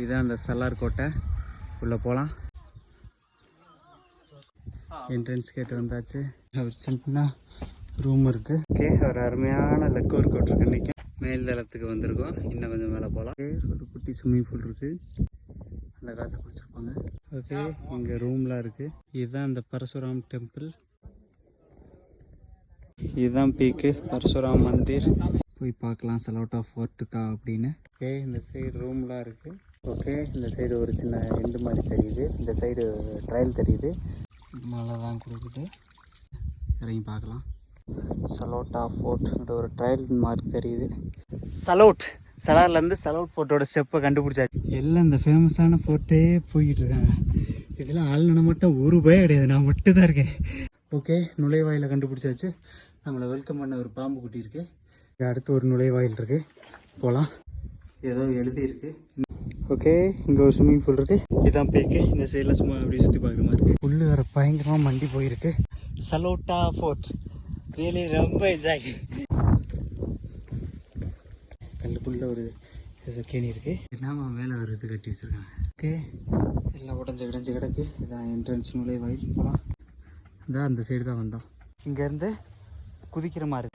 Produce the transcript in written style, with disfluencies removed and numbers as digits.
இதுதான் அந்த சலார் கோட்டை. உள்ளே போகலாம். என்ட்ரன்ஸ் கேட்டு வந்தாச்சு. ஒரு சின்ன ரூம் இருக்குது. ஓகே, ஒரு அருமையான லக் ஒர்க் அவுட் இருக்குது. இன்றைக்கி மேல் தளத்துக்கு வந்திருக்கோம். இன்னும் கொஞ்சம் மேலே போகலாம். ஒரு குட்டி ஸ்விம்மிங் பூல் இருக்குது. அந்த காலத்தில் குளிச்சிருப்பாங்க. ஓகே, இங்கே ரூம்லாம் இருக்குது. இதுதான் அந்த பரசுராம் டெம்பிள். இதுதான் பீக்கு பரசுராம் மந்திர். போய் பார்க்கலாம் சலோட்டா ஃபோர்ட்டுக்கா அப்படின்னு. ஓகே, இந்த சைடு ரூம்லாம் இருக்குது. ஓகே, இந்த சைடு ஒரு சின்ன எண்டு மாதிரி தெரியுது. இந்த சைடு ட்ரையல் தெரியுது. மழை தான் கொடுக்குது. இறங்கி பார்க்கலாம். சலோட்டா ஃபோர்ட் ஒரு ட்ரையல் மார்க் தெரியுது. சலோட் சலார்லேருந்து சலோட் ஃபோர்ட்டோட ஸ்டெப்பை கண்டுபிடிச்சாச்சு. எல்லாம் இந்த ஃபேமஸான ஃபோர்ட்டே போய்கிட்டு இருக்காங்க. இதெல்லாம் ஆளுநனை மட்டும் ஒரு பயம் கிடையாது, நான் மட்டும் தான் இருக்கேன். ஓகே, நுழைவாயில கண்டுபிடிச்சாச்சு. நம்மளை வெல்கம் பண்ண ஒரு பாம்பு குட்டி இருக்குது. அடுத்து ஒரு நுழைவாயில் இருக்குது. போகலாம். ஏதோ எழுதியிருக்கு. ஓகே, இங்கே ஒரு ஸ்விம்மிங் பூல் இருக்குது. இதுதான் பீக்கு. இந்த சைடில் சும்மா அப்படியே சுற்றி பார்க்குற மாதிரி இருக்குது. புல்லு வேறு பயங்கரமாக மண்டி போயிருக்கு. சலோட்டா ஃபோர்ட் ரியலி ரொம்ப என்ஜாய். கல்லுக்குள்ளே ஒரு கேணி இருக்குது. என்னமா மேலே ஒரு இது கட்டி வச்சுருக்காங்க. ஓகே, எல்லாம் உடஞ்சி கிடஞ்சி கிடக்கு. இதான் என்ட்ரன்ஸ் நுழைவாயில். போகலாம். இதான் அந்த சைடு தான் வந்தோம். இங்கேருந்து குதிக்கிற மாதிரி.